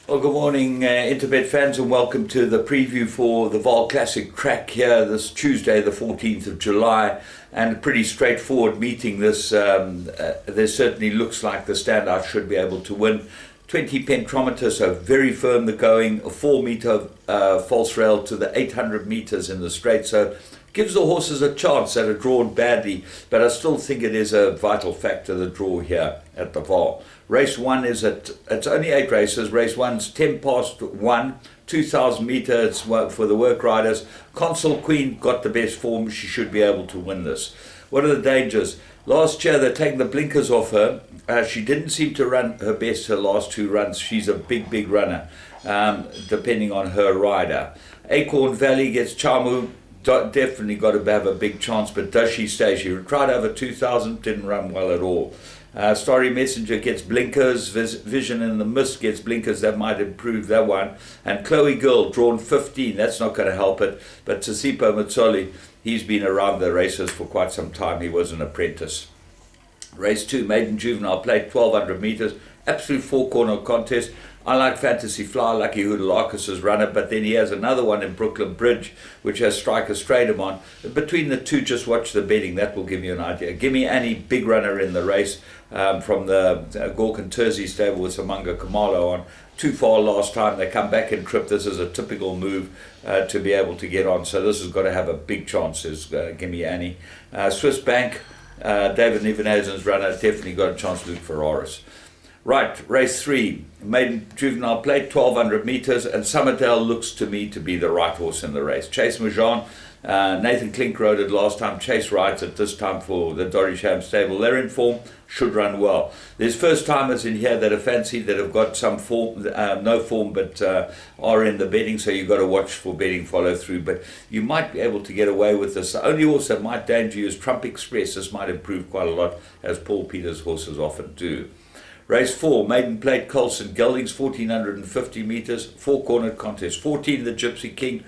Well, good morning, Interbet fans, and welcome to the preview for the Vaal Classic track here this Tuesday, the 14th of July. And a pretty straightforward meeting. This there certainly looks like the standout should be able to win. 20 pentrometer, so very firm the going, a 4-meter false rail to the 800 meters in the straight. So gives the horses a chance that are drawn badly, but I still think it is a vital factor, the draw here at the Vaal. Race 1 is it's only 8 races. Race 1's 10 past 1, 2,000 meters for the work riders. Consul Queen got the best form. She should be able to win this. What are the dangers? Last year they're taking the blinkers off her. She didn't seem to run her best her last 2 runs. She's a big runner, depending on her rider. Acorn Valley gets Chamu. Definitely got to have a big chance, but does she stay? She tried over 2,000, didn't run well at all. Starry Messenger gets blinkers. Vision in the Mist gets blinkers. That might improve that one. And Chloe Girl drawn 15. That's not going to help it. But Tsitsipa Matsoli, he's been around the races for quite some time. He was an apprentice. Race 2, Maiden Juvenile Plate, 1,200 meters. Absolute 4-corner contest. I like Fantasy Fly, Lucky Hoodalakis as runner, but then he has another one in Brooklyn Bridge, which has Striker Stratum on. Between the two, just watch the betting. That will give you an idea. Give me Annie, big runner in the race, from the Gork and Terzi stable with Samanga Kamalo on. Too far last time. They come back and trip. This is a typical move to be able to get on. So this has got to have a big chance. Give me Annie. Swiss Bank, David Nivenhuizen's runner, definitely got a chance. Luke Ferraris. Right, race 3, Maiden Juvenile Plate, 1,200 meters, and Summerdale looks to me to be the right horse in the race. Chase Majan, Nathan Klink rode it last time. Chase rides it this time for the Dorisham stable. They're in form, should run well. There's first-timers in here that are fancy, that have got some form, no form, but are in the betting, so you've got to watch for betting follow-through. But you might be able to get away with this. The only horse that might danger you is Trump Express. This might improve quite a lot, as Paul Peters' horses often do. Race 4, Maiden Plate, Colson Geldings, 1,450 meters, 4-cornered contest. 14, the Gypsy King.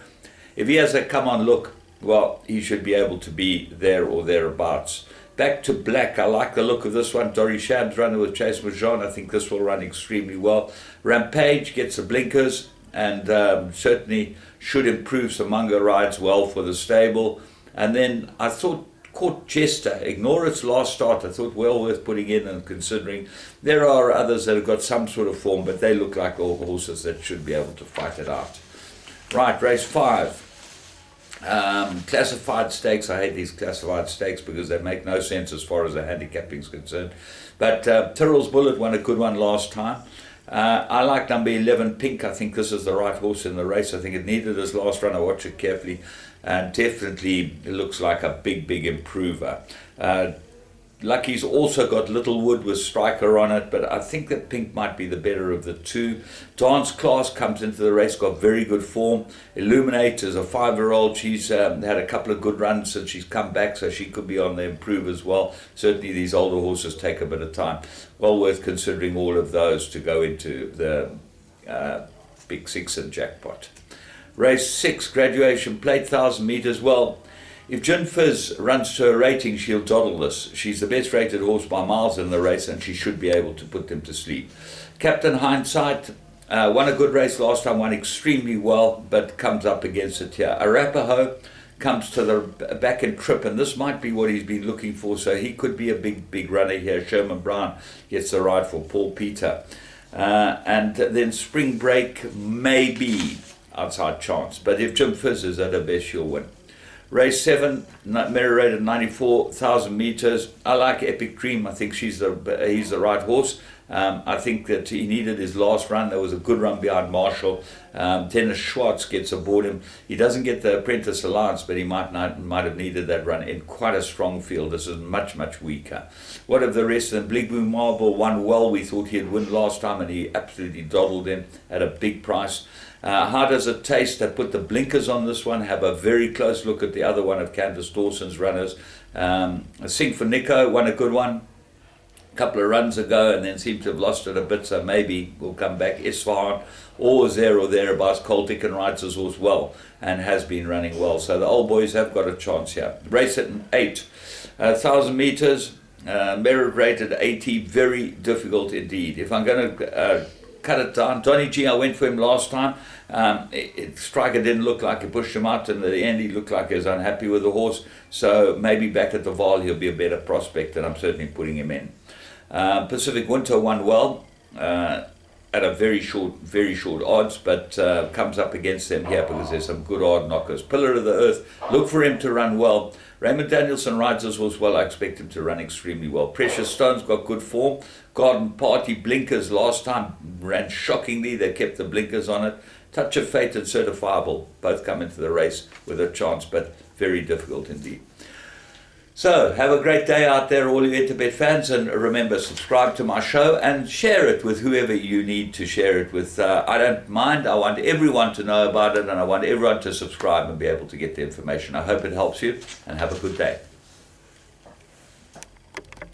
If he has a come-on look, well, he should be able to be there or thereabouts. Back to Black, I like the look of this one. Dory Shab's runner with Chase Majan. I think this will run extremely well. Rampage gets the blinkers and certainly should improve. Samanga rides well for the stable. And then I thought Court Chester, ignore its last start, I thought well worth putting in and considering. There are others that have got some sort of form, but they look like all horses that should be able to fight it out. Right, race 5. Classified stakes. I hate these classified stakes because they make no sense as far as the handicapping is concerned. But Tyrrell's Bullet won a good one last time. I like number 11, Pink. I think this is the right horse in the race. I think it needed his last run. I watch it carefully, and definitely it looks like a big improver. Lucky's also got Littlewood with Striker on it, but I think that Pink might be the better of the two. Dance Class comes into the race, got very good form. Illuminate is a 5-year-old. She's had a couple of good runs since she's come back, so she could be on the improve as well. Certainly these older horses take a bit of time. Well worth considering all of those to go into the Big Six and jackpot. Race 6, Graduation Plate, 1,000 meters. Well, if Gin Fizz runs to her rating, she'll dawdle this. She's the best rated horse by miles in the race, and she should be able to put them to sleep. Captain Hindsight won a good race last time, won extremely well, but comes up against it here. Arapaho comes to the back and trip, and this might be what he's been looking for, so he could be a big runner here. Sherman Brown gets the ride for Paul Peter. And then Spring Break may be outside chance, but if Jim Fizz is at her best, she'll win. Race 7, Mirror rated 94,000 meters. I like Epic Dream. I think he's the right horse. I think that he needed his last run. There was a good run behind Marshall. Dennis Schwartz gets aboard him. He doesn't get the Apprentice Alliance, but he might have needed that run in quite a strong field. This is much weaker. What of the rest of them? Big Boom Marble won well. We thought he'd win last time, and he absolutely dawdled in at a big price. How does it taste? I put the blinkers on this one. Have a very close look at the other one of Candace Dawson's runners. Sing for Nico won a good one a couple of runs ago, and then seemed to have lost it a bit, so maybe we'll come back. Isfahan, always there or thereabouts. Colt Dickon rides his horse well and has been running well, so the old boys have got a chance here. Race at 8, 1,000 meters. Merit rated 80, very difficult indeed. If I'm going to cut it down. Donny G, I went for him last time. Striker didn't look like he pushed him out, and at the end he looked like he was unhappy with the horse. So maybe back at the Vaal he'll be a better prospect, and I'm certainly putting him in. Pacific Winter won well at a very short odds, but comes up against them here because there's some good odd knockers. Pillar of the Earth, look for him to run well. Raymond Danielson rides this horse well. I expect him to run extremely well. Precious Stone's got good form. Garden Party blinkers last time ran shockingly. They kept the blinkers on it. Touch of Fate and Certifiable both come into the race with a chance, but very difficult indeed. So, have a great day out there, all you Interbet fans, and remember, subscribe to my show and share it with whoever you need to share it with. I don't mind. I want everyone to know about it, and I want everyone to subscribe and be able to get the information. I hope it helps you, and have a good day.